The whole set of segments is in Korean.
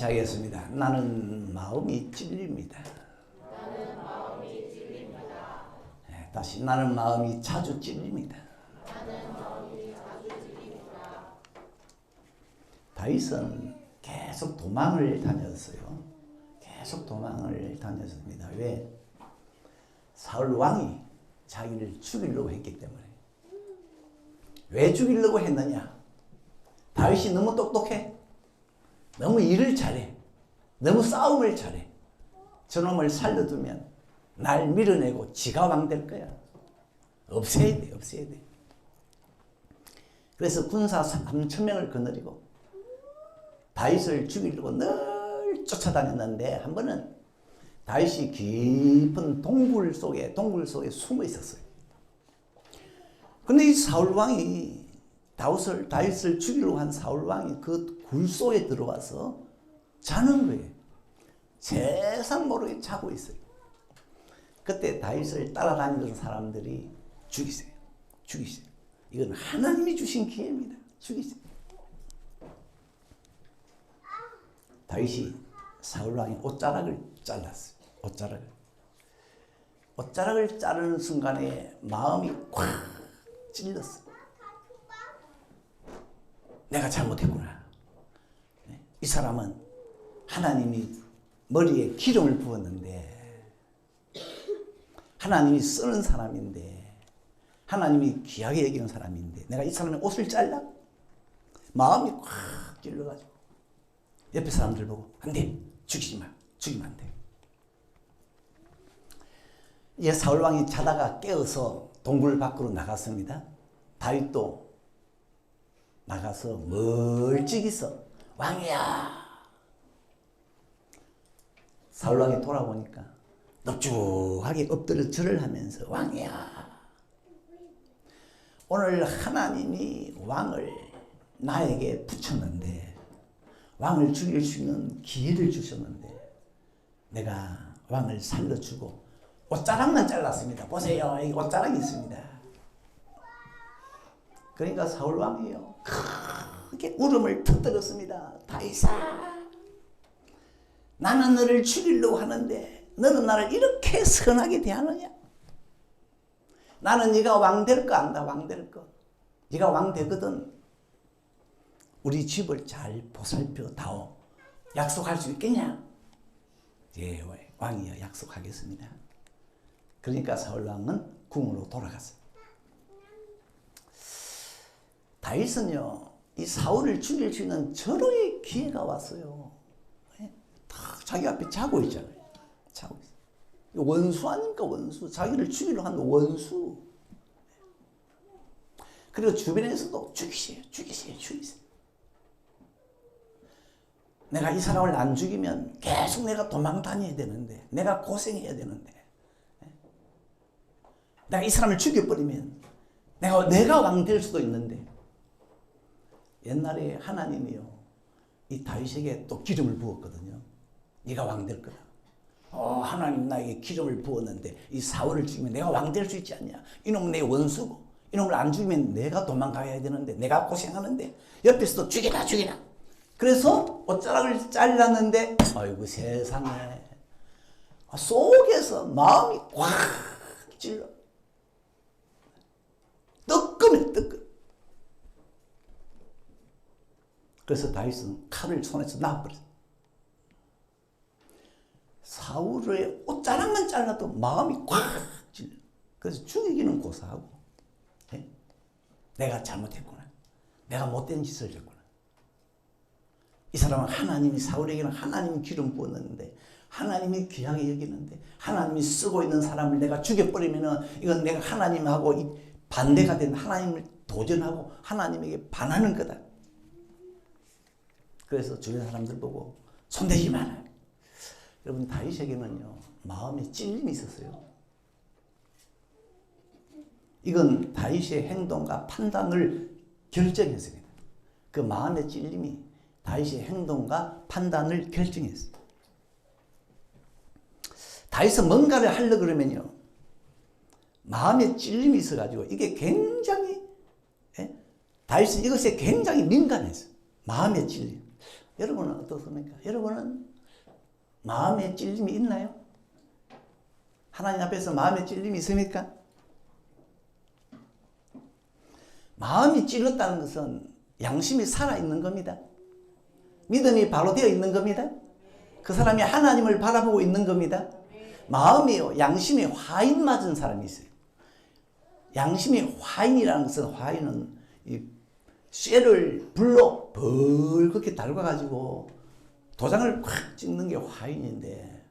같이 하겠습니다. 나는 마음이 찔립니다. 네, 다시 나는 마음이 자주 찔립니다. 다윗은 계속 도망을 다녔어요. 계속 도망을 다녔습니다. 왜? 사울 왕이 자기를 죽이려고 했기 때문에. 왜 죽이려고 했느냐? 다윗이 너무 똑똑해. 너무 일을 잘해. 너무 싸움을 잘해. 저놈을 살려두면 날 밀어내고 지가 왕 될 거야. 없애야 돼, 없애야 돼. 그래서 군사 3,000명을 거느리고 다윗을 죽이려고 늘 쫓아다녔는데 한 번은 다윗이 깊은 동굴 속에 숨어 있었어요. 근데 이 사울 왕이 다윗을 죽이려고 한 사울 왕이 그 굴 속에 들어와서 자는 거예요. 세상 모르게 자고 있어요. 그때 다윗을 따라다니던 사람들이 죽이세요. 죽이세요. 이건 하나님이 주신 기회입니다. 죽이세요. 다윗이 사울 왕의 옷자락을 잘랐어요. 옷자락을 자르는 순간에 마음이 콱 찔렸어. 내가 잘못했구나. 이 사람은 하나님이 머리에 기름을 부었는데, 하나님이 쓰는 사람인데, 하나님이 귀하게 여기는 사람인데, 내가 이 사람의 옷을 잘라? 마음이 콱 찔러가지고 옆에 사람들 보고 안 돼, 죽이지 마, 죽이면 안 돼. 이제 사울 왕이 자다가 깨어서 동굴 밖으로 나갔습니다. 다윗도 나가서 멀찍이서 왕이야. 사울 왕이 돌아보니까 넙죽하게 엎드려 절을 하면서 왕이야. 오늘 하나님이 왕을 나에게 붙였는데, 왕을 죽일 수 있는 기회를 주셨는데 내가 왕을 살려주고 옷자락만 잘랐습니다. 보세요, 여기 옷자락이 있습니다. 그러니까 사울 왕이요 크게 울음을 터뜨렸습니다. 다윗아, 나는 너를 죽이려고 하는데 너는 나를 이렇게 선하게 대하느냐? 나는 네가 왕 될 거 안다. 왕 될 거. 네가 왕 되거든. 우리 집을 잘 보살펴 다오. 약속할 수 있겠냐? 예, 왕이여 약속하겠습니다. 그러니까 사울 왕은 궁으로 돌아갔어요. 다윗은요, 이 사울을 죽일 수 있는 절호의 기회가 왔어요. 딱 자기 앞에 자고 있잖아요. 자고 있어요. 원수 아닙니까, 원수. 자기를 죽이려고 하는 원수. 그리고 주변에서도 죽이세요. 내가 이 사람을 안 죽이면 계속 내가 도망 다녀야 되는데, 내가 고생해야 되는데, 내가 이 사람을 죽여버리면 내가 왕 될 수도 있는데. 옛날에 하나님이요, 이 다윗에게 또 기름을 부었거든요. 네가 왕 될 거다. 하나님 나에게 기름을 부었는데 이 사울을 죽이면 내가 왕 될 수 있지 않냐? 이놈은 내 원수고, 이놈을 안 죽이면 내가 도망가야 되는데, 내가 고생하는데, 옆에서도 죽이라. 그래서 옷자락을 잘랐는데, 아이고 세상에, 속에서 마음이 꽉 찔러. 뜨끔. 그래서 다윗은 칼을 손에서 놔버렸어. 사울의 옷자락만 잘라도 마음이 꽉 찔러. 그래서 죽이기는 고사하고, 내가 잘못했구나. 내가 못된 짓을 했구나. 이 사람은 하나님이, 사울에게는 하나님이 기름 부었는데, 하나님이 귀하게 여기는데, 하나님이 쓰고 있는 사람을 내가 죽여버리면은 이건 내가 하나님하고 반대가 된, 하나님을 도전하고 하나님에게 반하는 거다. 그래서 주변 사람들 보고 손대지 마라. 여러분, 다윗에게는요, 마음에 찔림이 있었어요. 이건 다윗의 행동과 판단을 결정했습니다. 그 마음의 찔림이 다윗의 행동과 판단을 결정했어요. 다윗은 뭔가를 하려고 그러면요, 마음에 찔림이 있어가지고 이게 굉장히, 다윗은 이것에 굉장히 민감했어요. 마음의 찔림. 여러분은 어떻습니까? 여러분은 마음에 찔림이 있나요? 하나님 앞에서 마음에 찔림이 있습니까? 마음이 찔렸다는 것은 양심이 살아있는 겁니다. 믿음이 바로 되어 있는 겁니다. 그 사람이 하나님을 바라보고 있는 겁니다. 마음이요, 양심이 화인 맞은 사람이 있어요. 양심이 화인이라는 것은, 화인은 이 쇠를 불로 벌겋게 달궈가지고 도장을 콱 찍는 게 화인인데,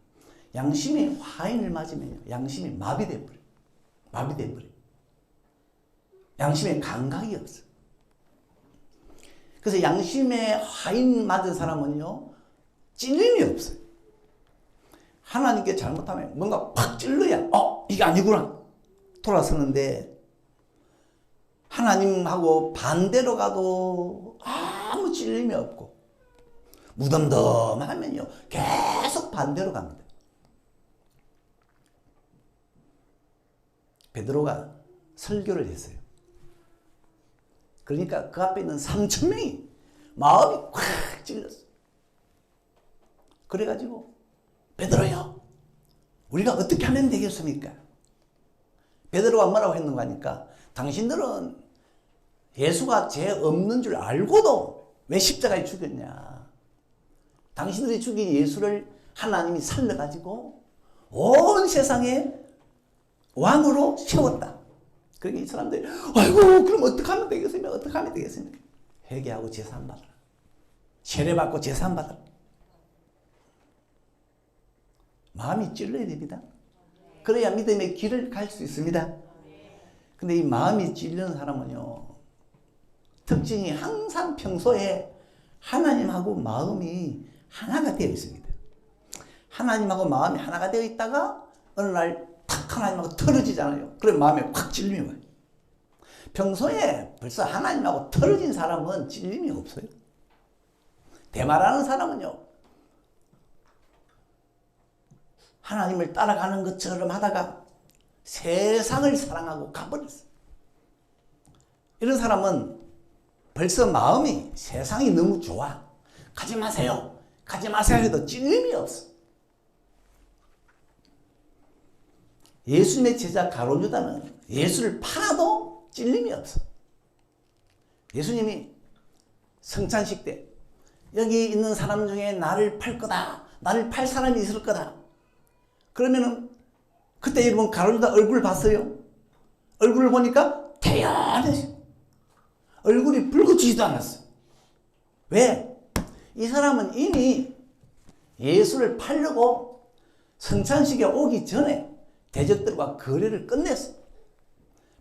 양심이 화인을 맞으면 양심이 마비돼버려요. 마비돼버려요. 양심에 감각이 없어. 그래서 양심에 화인 맞은 사람은요, 찔림이 없어요. 하나님께 잘못하면 뭔가 팍 찔러야 이게 아니구나 돌아서는데, 하나님하고 반대로 가도 아무 찔림이 없고 무덤덤하면요 계속 반대로 갑니다. 베드로가 설교를 했어요. 그러니까 그 앞에 있는 3,000명이 마음이 콱 찔렸어. 그래가지고 베드로요, 우리가 어떻게 하면 되겠습니까? 베드로가 뭐라고 했는가 하니까, 당신들은 예수가 죄 없는 줄 알고도 왜 십자가에 죽였냐? 당신들이 죽인 예수를 하나님이 살려가지고 온 세상에 왕으로 세웠다. 그러니까 이 사람들이 아이고 그럼 어떻게 하면 되겠습니까? 어떻게 하면 되겠습니까? 회개하고 제사함 받아라. 세례받고 제사함 받아라. 마음이 찔러야 됩니다. 그래야 믿음의 길을 갈 수 있습니다. 근데 이 마음이 찔리는 사람은요, 특징이 항상 평소에 하나님하고 마음이 하나가 되어 있습니다. 하나님하고 마음이 하나가 되어 있다가 어느 날 탁 하나님하고 틀어지잖아요. 그럼 마음에 확 찔림이 와요. 평소에 벌써 하나님하고 틀어진 사람은 찔림이 없어요. 대말하는 사람은요, 하나님을 따라가는 것처럼 하다가 세상을 사랑하고 가버렸어요. 이런 사람은 벌써 마음이 세상이 너무 좋아. 가지 마세요. 가지 마세요 해도 찔림이 없어. 예수님의 제자 가룟유다는 예수를 팔아도 찔림이 없어. 예수님이 성찬식 때 여기 있는 사람 중에 나를 팔 거다. 나를 팔 사람이 있을 거다. 그러면은 그때 여러분 가룟유다 얼굴을 봤어요? 얼굴을 보니까 태연했어요. 얼굴이 붉어지지도 않았어요. 왜? 이 사람은 이미 예수를 팔려고 성찬식에 오기 전에 대적들과 거래를 끝냈어.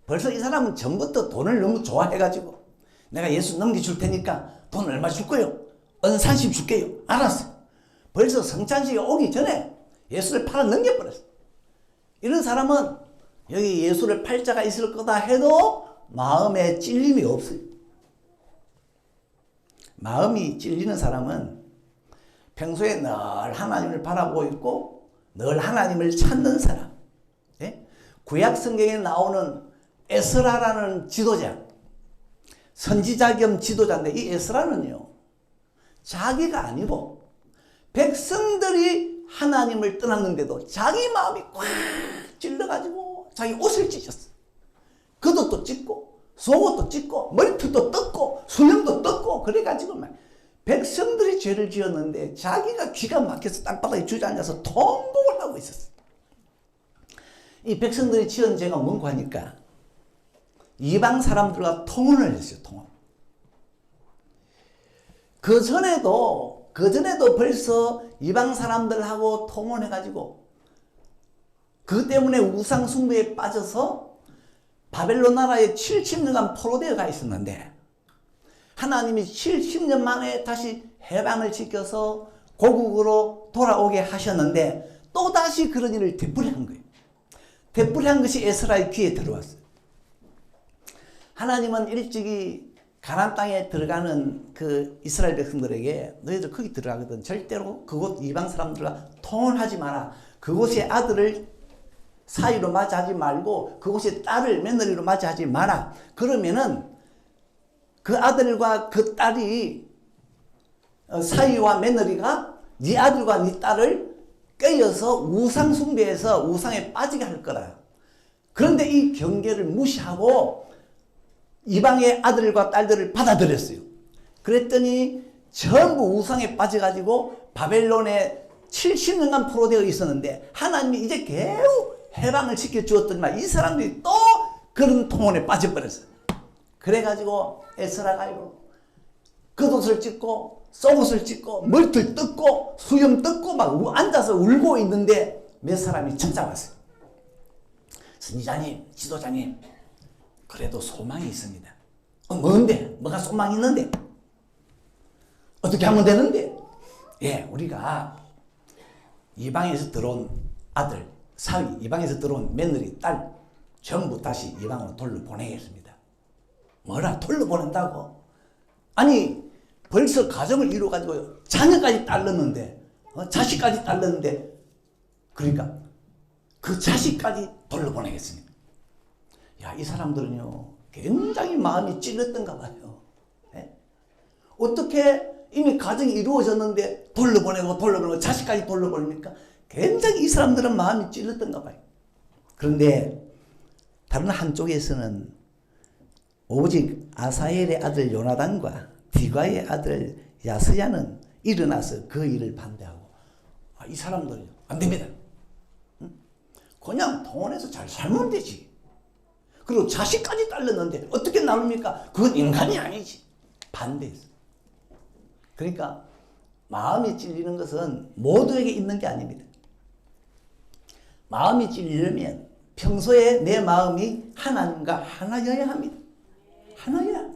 벌써 이 사람은 전부터 돈을 너무 좋아해가지고 내가 예수 넘겨줄 테니까 돈 얼마 줄 거요? 은산십 줄게요. 알았어. 벌써 성찬식에 오기 전에 예수를 팔아 넘겨버렸어. 이런 사람은 여기 예수를 팔 자가 있을 거다 해도 마음에 찔림이 없어요. 마음이 찔리는 사람은 평소에 늘 하나님을 바라보고 있고 늘 하나님을 찾는 사람. 예? 구약 성경에 나오는 에스라라는 지도자, 선지자 겸 지도자인데, 이 에스라는요, 자기가 아니고 백성들이 하나님을 떠났는데도 자기 마음이 꽉 찔러가지고 자기 옷을 찢었어. 겉옷도 찢고 속옷도 찢고 머리털도 뜯고 수염도 뜯고 그래가지고 막 백성들이 죄를 지었는데 자기가 기가 막혀서 땅바닥에 주저앉아서 통곡을 하고 있었어. 이 백성들이 지은 죄가 뭔고 하니까 이방 사람들과 통혼을 했어요. 통혼. 그 전에도 벌써 이방 사람들하고 통혼해가지고 그 때문에 우상 숭배에 빠져서 바벨론 나라에 70년간 포로되어 가 있었는데 하나님이 70년 만에 다시 해방을 시켜서 고국으로 돌아오게 하셨는데 또다시 그런 일을 되풀이한 거예요. 되풀이한 것이 에스라의 귀에 들어왔어요. 하나님은 일찍이 가나안 땅에 들어가는 그 이스라엘 백성들에게 너희들 거기 들어가거든 절대로 그곳 이방 사람들과 통혼하지 마라. 그곳의 아들을 사위로 맞이하지 말고 그곳의 딸을 며느리로 맞이하지 마라. 그러면은 그 아들과 그 딸이 사위와 며느리가 네 아들과 네 딸을 꿰어서 우상 숭배해서 우상에 빠지게 할 거라. 그런데 이 경계를 무시하고 이방의 아들과 딸들을 받아들였어요. 그랬더니 전부 우상에 빠져가지고 바벨론에 70년간 포로되어 있었는데 하나님이 이제 겨우 해방을 시켜주었더니만 이 사람들이 또 그런 통혼에 빠져버렸어요. 그래가지고 에스라가요 겉옷을 찢고 속옷을 찢고 머리를 뜯고 수염 뜯고 막 앉아서 울고 있는데 몇 사람이 찾아왔어요. 선지자님, 지도자님, 그래도 소망이 있습니다. 뭔데? 뭐가 소망이 있는데? 어떻게 하면 되는데? 예, 우리가 이방에서 들어온 아들, 사위, 이방에서 들어온 며느리, 딸 전부 다시 이방으로 돌려보내겠습니다. 뭐라 돌려보낸다고? 아니 벌써 가정을 이루어가지고 자녀까지 딸렀는데 자식까지 딸렀는데 그러니까 그 자식까지 돌려보내겠습니다. 야, 이 사람들은요 굉장히 마음이 찔렸던가 봐요. 네? 어떻게 이미 가정이 이루어졌는데 돌려보내고 자식까지 돌려보내니까 굉장히 이 사람들은 마음이 찔렸던가 봐요. 그런데 다른 한쪽에서는 오직 아사엘의 아들 요나단과 디과의 아들 야스야는 일어나서 그 일을 반대하고 이 사람들은요 안 됩니다. 그냥 동원해서 잘 살면 되지. 그리고 자식까지 딸렸는데 어떻게 나눕니까? 그건 인간이 아니지. 반대했어. 그러니까 마음이 찔리는 것은 모두에게 있는 게 아닙니다. 마음이 찔리려면 평소에 내 마음이 하나님과 하나여야 합니다. 하나여야.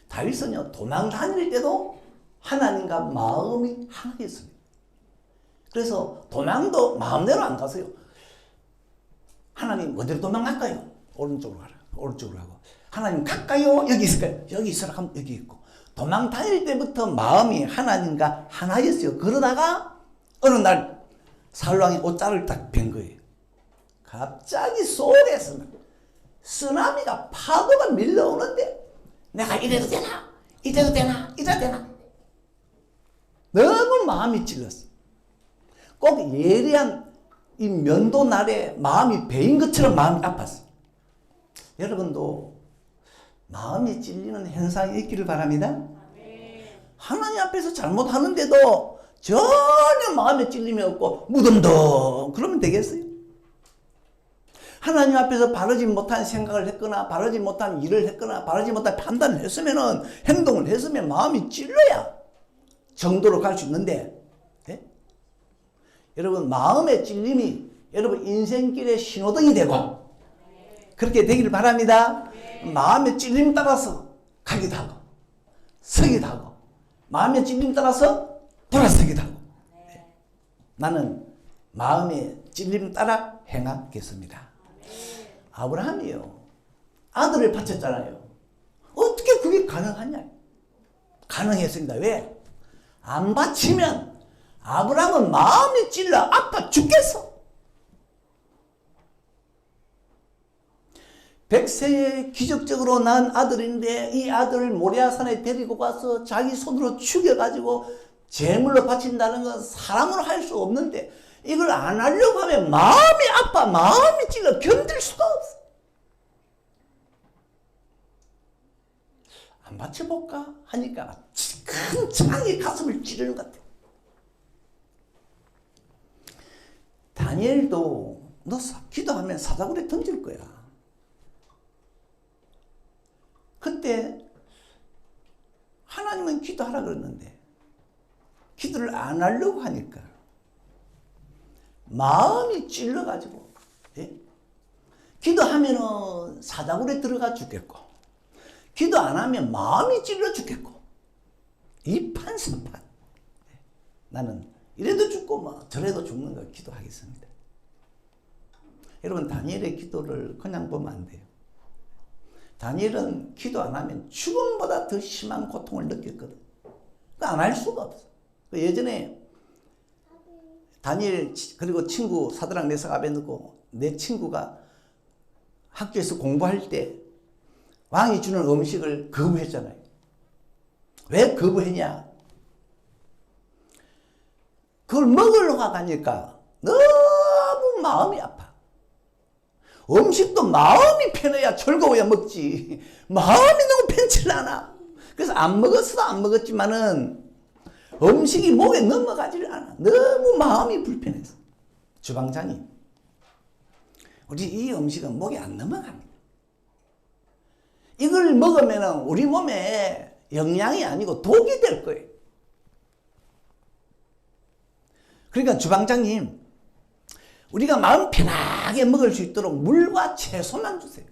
다윗은요 도망 다닐 때도 하나님과 마음이 하나였습니다. 그래서 도망도 마음대로 안 가세요. 하나님 어디로 도망갈까요? 오른쪽으로 가라. 오른쪽으로 가고. 하나님 갈까요? 여기 있을까요? 여기 있으라 하면 여기 있고. 도망 다닐 때부터 마음이 하나님과 하나였어요. 그러다가 어느 날 사울왕이 옷자를 딱 벤 거예요. 갑자기 속에서 쓰나미가 파도가 밀려오는데 내가 이래도 되나? 이래도 되나? 이래도 되나? 너무 마음이 찔렸어. 꼭 예리한 이 면도 날에 마음이 베인 것처럼 마음이 아팠어. 여러분도 마음이 찔리는 현상이 있기를 바랍니다. 하나님 앞에서 잘못하는데도 전혀 마음에 찔림이 없고 무덤덤 그러면 되겠어요? 하나님 앞에서 바르지 못한 생각을 했거나 바르지 못한 일을 했거나 바르지 못한 판단을 했으면은 행동을 했으면 마음이 찔러야 정도로 갈 수 있는데 여러분 마음의 찔림이 여러분 인생길의 신호등이 되고 그렇게 되기를 바랍니다. 마음의 찔림 따라서 가기도 하고 서기도 하고 마음의 찔림 따라서 돌아서기도 하고 나는 마음의 찔림 따라 행하겠습니다. 아브라함이요 아들을 바쳤잖아요. 어떻게 그게 가능하냐? 가능했습니다. 왜? 안 바치면 아브라함은 마음이 찔러 아파 죽겠어. 100세에 기적적으로 난 아들인데 이 아들을 모리아산에 데리고 가서 자기 손으로 죽여가지고 제물로 바친다는 건 사람으로 할 수 없는데 이걸 안 하려고 하면 마음이 아파 마음이 찔러 견딜 수가 없어. 안 바쳐볼까 하니까 큰 창이 가슴을 찌르는 것 같아. 다니엘도 너 기도하면 사자굴에 던질 거야. 그때 하나님은 기도하라 그랬는데 기도를 안 하려고 하니까 마음이 찔러가지고 기도하면은 사자굴에 들어가 죽겠고 기도 안 하면 마음이 찔러 죽겠고 이판삼판 나는 이래도 죽고 뭐 저래도 죽는 걸 기도하겠습니다. 여러분 다니엘의 기도를 그냥 보면 안 돼요. 다니엘은 기도 안 하면 죽음보다 더 심한 고통을 느꼈거든. 안 할 수가 없어. 예전에 다니엘 그리고 친구 사드락 메삭 아벤느고 내 친구가 학교에서 공부할 때 왕이 주는 음식을 거부했잖아요. 왜 거부했냐? 그걸 먹으려고 하니까 너무 마음이 아파. 음식도 마음이 편해야 즐거워야 먹지. 마음이 너무 편치 않아. 그래서 안 먹었어도 안 먹었지만은 음식이 목에 넘어가지를 않아. 너무 마음이 불편해서. 주방장님, 우리 이 음식은 목에 안 넘어갑니다. 이걸 먹으면 우리 몸에 영양이 아니고 독이 될 거예요. 그러니까 주방장님, 우리가 마음 편하게 먹을 수 있도록 물과 채소만 주세요.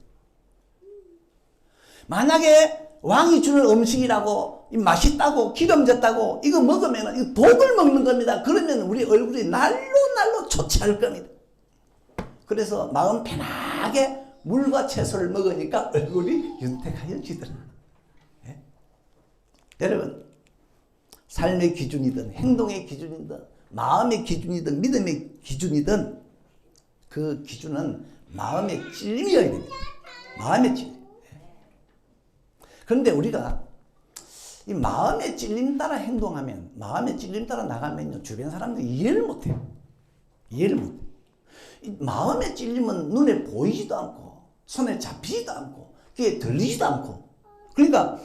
만약에 왕이 주는 음식이라고 맛있다고 기름졌다고 이거 먹으면 이거 독을 먹는 겁니다. 그러면 우리 얼굴이 날로 초췌할 겁니다. 그래서 마음 편하게 물과 채소를 먹으니까 얼굴이 윤택하여지더라. 예? 여러분, 삶의 기준이든 행동의 기준이든 마음의 기준이든 믿음의 기준이든 그 기준은 마음의 찔림이어야 됩니다. 마음의 찔림. 그런데 우리가 이 마음의 찔림 따라 행동하면, 마음의 찔림 따라 나가면요, 주변 사람들이 이해를 못해요. 이해를 못해요. 이 마음의 찔림은 눈에 보이지도 않고, 손에 잡히지도 않고, 귀에 들리지도 않고. 그러니까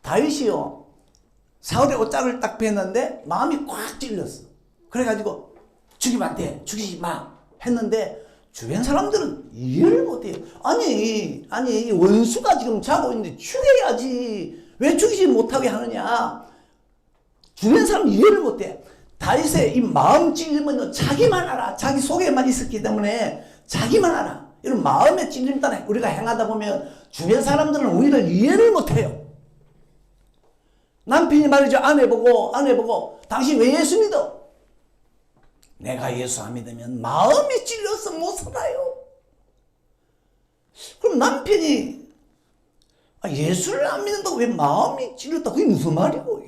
다윗이요, 사울의 옷자락을 딱 뺐는데 마음이 꽉 찔렸어. 그래가지고 죽이면 안 돼, 죽이지 마 했는데 주변 사람들은 이해를 못해요. 아니 원수가 지금 자고 있는데 죽여야지 왜 죽이지 못하게 하느냐. 주변 사람 이해를 못해. 다윗의 이 마음 찔림은 자기만 알아. 자기 속에만 있었기 때문에 자기만 알아. 이런 마음의 찔림 따라 우리가 행하다 보면 주변 사람들은 우리를 이해를 못해요. 남편이 말이죠. 아내 보고 당신 왜 예수 믿어? 내가 예수 안 믿으면 마음이 찔려서 못 살아요. 그럼 남편이 예수를 안 믿는다고 왜 마음이 찔렸다? 그게 무슨 말이고?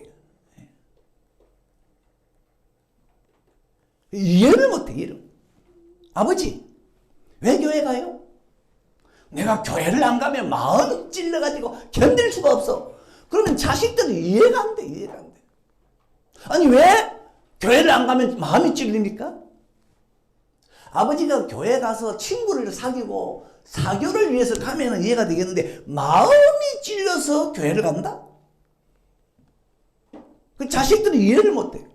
이해를 못해. 이해를. 아버지, 왜 교회 가요? 내가 교회를 안 가면 마음이 찔려가지고 견딜 수가 없어. 그러면 자식들은 이해가 안 돼. 이해가 안 돼. 아니 왜 교회를 안 가면 마음이 찔립니까? 아버지가 교회 가서 친구를 사귀고 사교를 위해서 가면 이해가 되겠는데 마음이 찔려서 교회를 간다? 그 자식들이 이해를 못해.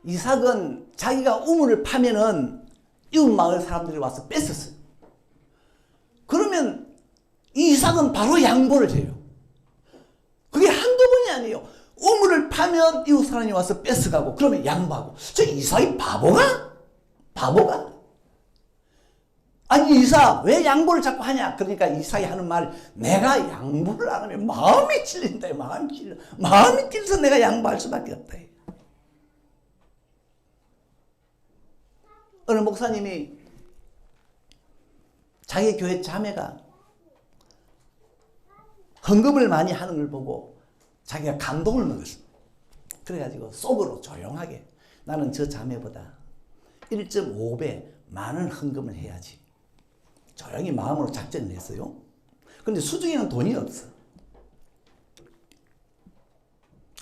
이삭은 자기가 우물을 파면은 이웃 마을 사람들이 와서 뺏었어요. 그러면 이삭은 바로 양보를 해요. 그게 한두 번이 아니에요. 우물을 파면 이웃 사람이 와서 뺏어가고 그러면 양보하고. 저 이삭이 바보가? 아니 이삭 왜 양보를 자꾸 하냐. 그러니까 이삭이 하는 말, 내가 양보를 안 하면 마음이 찔린다. 마음이 찔려서 내가 양보할 수밖에 없다. 어느 목사님이 자기 교회 자매가 헌금을 많이 하는 걸 보고 자기가 감동을 먹었어. 그래가지고 속으로 조용하게, 나는 저 자매보다 1.5배 많은 헌금을 해야지. 조용히 마음으로 작전을 했어요. 근데 수중에는 돈이 없어.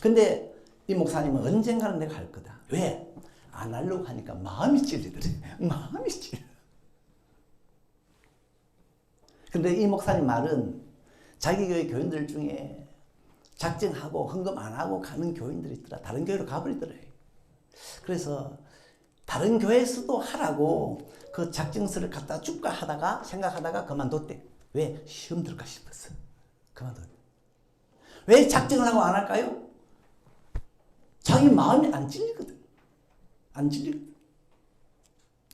근데 이 목사님은 언젠가는 내가 할 거다. 왜? 안 하려고 하니까 마음이 찔리더래. 마음이 찔려. 근데 이 목사님 말은 자기 교회 교인들 중에 작정하고 헌금 안 하고 가는 교인들이 있더라. 다른 교회로 가버리더래. 그래서 다른 교회에서도 하라고 그 작정서를 갖다 줄까 하다가 생각하다가 그만뒀대. 왜? 시험 들까 싶었어. 그만뒀대. 왜 작정을 하고 안 할까요? 자기 마음이 안 찔리거든. 안 찔리거든.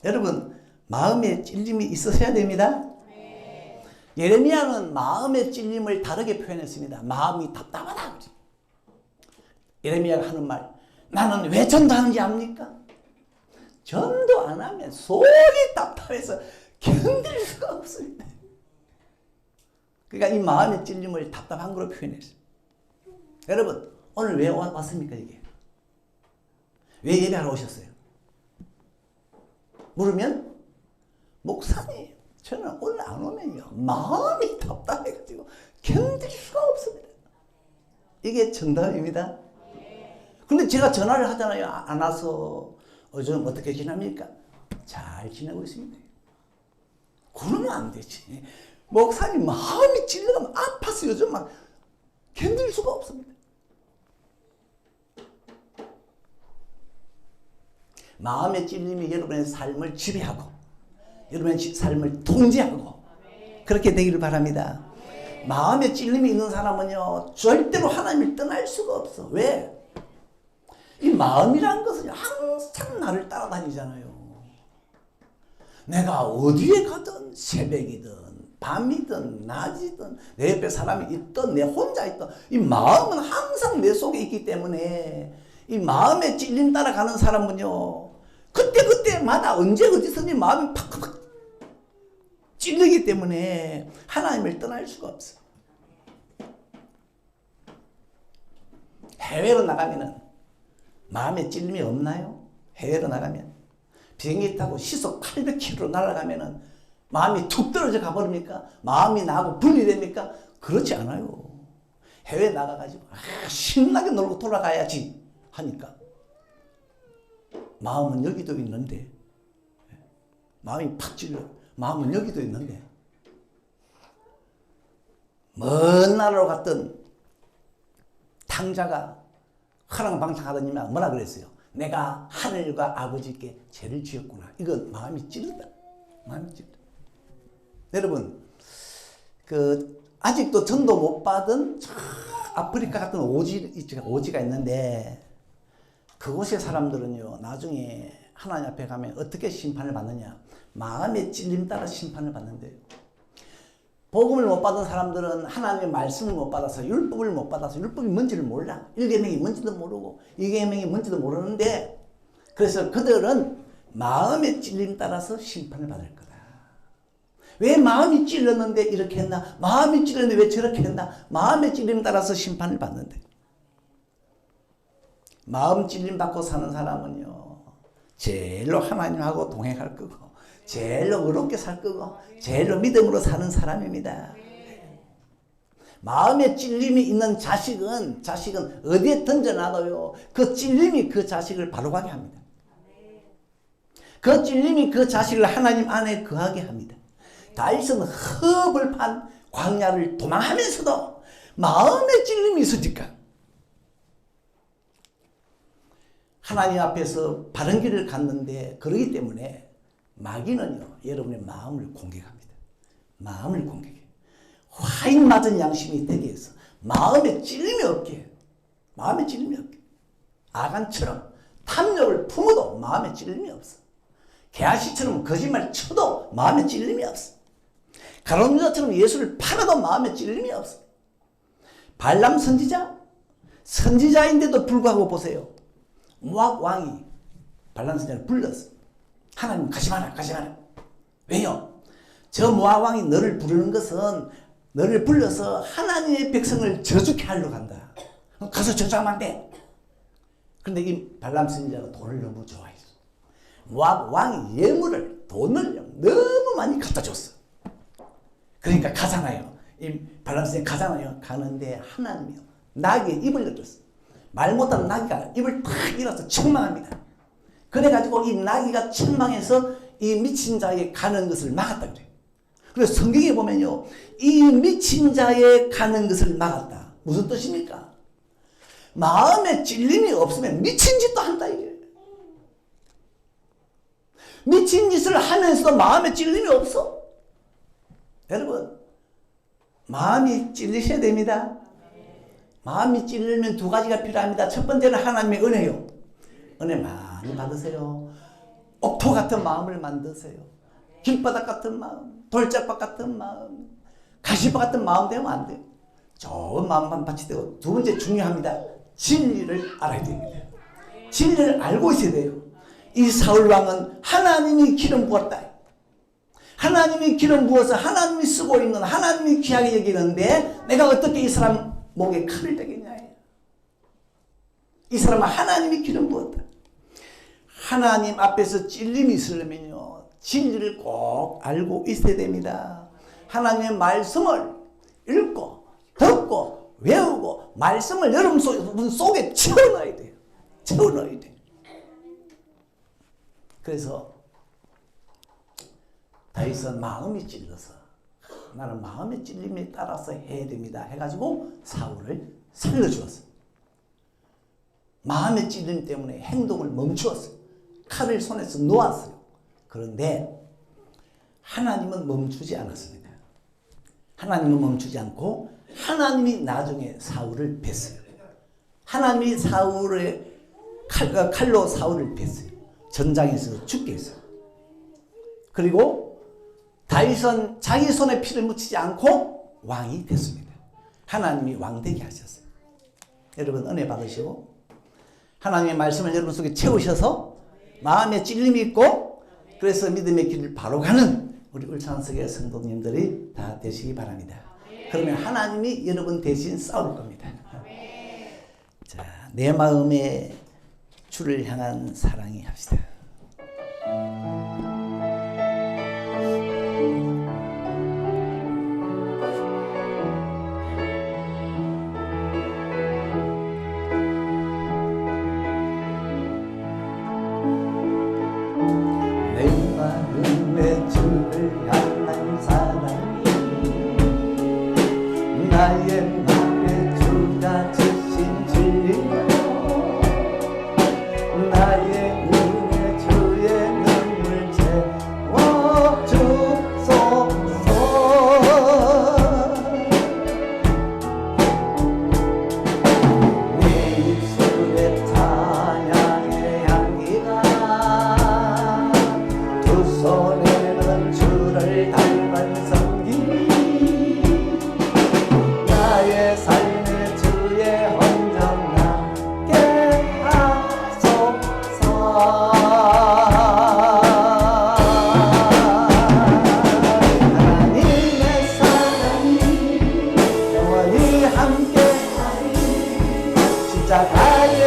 여러분, 마음에 찔림이 있으셔야 됩니다. 예레미야는 마음의 찔림을 다르게 표현했습니다. 마음이 답답하다. 예레미야가 하는 말, 나는 왜 전도하는지 압니까? 전도 안 하면 속이 답답해서 견딜 수가 없습니다. 그러니까 이 마음의 찔림을 답답한 거로 표현했어요. 여러분, 오늘 왜 왔습니까 이게? 왜 예배하러 오셨어요? 물으면 목사님, 저는 오늘 안 오면요 마음이 답답해가지고 견딜 수가 없습니다. 이게 정답입니다. 근데 제가 전화를 하잖아요. 안 와서 요즘 어떻게 지납니까? 잘 지내고 있습니다. 그러면 안 되지. 목사님 마음이 찔러가면 아파서 요즘 막 견딜 수가 없습니다. 마음의 찔림이 여러분의 삶을 지배하고 여러분의 삶을 통제하고 그렇게 되기를 바랍니다. 마음의 찔림이 있는 사람은요 절대로 하나님을 떠날 수가 없어. 왜? 이 마음이라는 것은 항상 나를 따라다니잖아요. 내가 어디에 가든 새벽이든 밤이든 낮이든 내 옆에 사람이 있든 내 혼자 있든 이 마음은 항상 내 속에 있기 때문에 이 마음의 찔림 따라가는 사람은요 그때마다 언제 어디서든지 마음이 팍팍 찔리기 때문에 하나님을 떠날 수가 없어. 해외로 나가면은 마음의 찔림이 없나요? 해외로 나가면 비행기 타고 시속 800km 날아가면은 마음이 툭 떨어져 가버립니까? 마음이 나하고 분리됩니까? 그렇지 않아요. 해외 나가가지고 신나게 놀고 돌아가야지 하니까 마음은 여기도 있는데 마음이 팍 찔려. 마음은 여기도 있는데 먼 나라로 갔던 탕자가 허랑방탕하더니만 뭐라 그랬어요? 내가 하늘과 아버지께 죄를 지었구나. 이건 마음이 찔린다. 마음이 찔린다. 여러분 아직도 전도 못 받은 아프리카 같은 오지가 있는데 그곳의 사람들은요 나중에 하나님 앞에 가면 어떻게 심판을 받느냐? 마음의 찔림 따라 심판을 받는데요. 복음을 못 받은 사람들은 하나님의 말씀을 못 받아서 율법을 못 받아서 율법이 뭔지를 몰라. 1계명이 뭔지도 모르고 2계명이 뭔지도 모르는데 그래서 그들은 마음의 찔림 따라서 심판을 받을 거다. 왜 마음이 찔렸는데 이렇게 했나? 마음이 찔렸는데 왜 저렇게 했나? 마음의 찔림 따라서 심판을 받는데 마음 찔림 받고 사는 사람은요 제일로 하나님하고 동행할 거고 제일로 의롭게 살 거고 제일로 믿음으로 사는 사람입니다. 마음에 찔림이 있는 자식은 어디에 던져놔도요 그 찔림이 그 자식을 바로 가게 합니다. 그 찔림이 그 자식을 하나님 안에 거하게 합니다. 다윗은 흡을 판 광야를 도망하면서도 마음에 찔림이 있으니까 하나님 앞에서 바른 길을 갔는데 그러기 때문에 마귀는요 여러분의 마음을 공격합니다. 마음을 공격해. 화인 맞은 양심이 되게 해서 마음에 찔림이 없게 마음에 찔림이 없게 아간처럼 탐욕을 품어도 마음에 찔림이 없어. 개아시처럼 거짓말 쳐도 마음에 찔림이 없어. 가룟 유다처럼 예수를 팔아도 마음에 찔림이 없어. 발람 선지자인데도 불구하고 보세요. 모압 왕이 발람 선지자를 불렀어. 하나님 가지 마라. 왜요? 저 모압 왕이 너를 부르는 것은 너를 불러서 하나님의 백성을 저주케 하려고 한다. 가서 저주하면 안 돼. 그런데 이 발람 선지자가 돈을 너무 좋아했어. 모압 왕이 예물을 돈을 너무 많이 갖다 줬어. 그러니까 가잖아요. 이 발람 선지자 가잖아요. 가는데 하나님이요 나귀에 입을 열었어. 말 못하는 나귀가 입을 탁 열어서 책망합니다. 그래가지고 이 나귀가 책망해서 이 미친 자에게 가는 것을 막았다 그래요. 그래서 성경에 보면요 이 미친 자에 가는 것을 막았다. 무슨 뜻입니까? 마음에 찔림이 없으면 미친 짓도 한다 이게. 미친 짓을 하면서도 마음에 찔림이 없어. 여러분 마음이 찔리셔야 됩니다. 마음이 찔리면 두 가지가 필요합니다. 첫 번째는 하나님의 은혜요. 은혜 많이 받으세요. 옥토 같은 마음을 만드세요. 길바닥 같은 마음, 돌짝밭 같은 마음, 가시밭 같은 마음 되면 안 돼요. 좋은 마음만 받치 되고. 두 번째 중요합니다. 진리를 알아야 됩니다. 진리를 알고 있어야 돼요. 이 사울왕은 하나님이 기름 부었다. 하나님이 기름 부어서 하나님이 쓰고 있는 하나님이 귀하게 여기는데 내가 어떻게 이 사람 목에 칼을 대겠냐. 이 사람은 하나님이 기름 부었다. 하나님 앞에서 찔림이 있으려면요 진리를 꼭 알고 있어야 됩니다. 하나님의 말씀을 읽고 듣고 외우고 말씀을 여러분 속에 채워넣어야 돼요. 채워넣어야 돼요. 그래서 다윗은 마음이 찔러서 나는 마음의 찔림에 따라서 해야 됩니다 해가지고 사울을 살려주었어. 마음의 찔림 때문에 행동을 멈추었어. 칼을 손에서 놓았어요. 그런데 하나님은 멈추지 않았습니다. 하나님은 멈추지 않고 하나님이 나중에 사울을 뺐어요. 하나님이 사울의 칼로 사울을 뺐어요. 전장에서 죽게 했어요. 그리고 다윗은 자기 손에 피를 묻히지 않고 왕이 됐습니다. 하나님이 왕되게 하셨어요. 여러분 은혜 받으시고 하나님의 말씀을 여러분 속에 채우셔서 마음에 찔림이 있고 그래서 믿음의 길을 바로 가는 우리 울산석의 성도님들이 다 되시기 바랍니다. 그러면 하나님이 여러분 대신 싸울 겁니다. 자, 내 마음의 주를 향한 사랑이 합시다. 내 마음의 주를 향한 사랑이 나의 맘에 주가 주신 진리요 나의 은혜 주의 눈물 채워주소서 내 입술에 찬양의 향기가 두 손에는 주를 닮은 성기 나의 삶의 주의 헌정 나게 하소서 하나님의 사랑이 영원히 함께하리 십자가의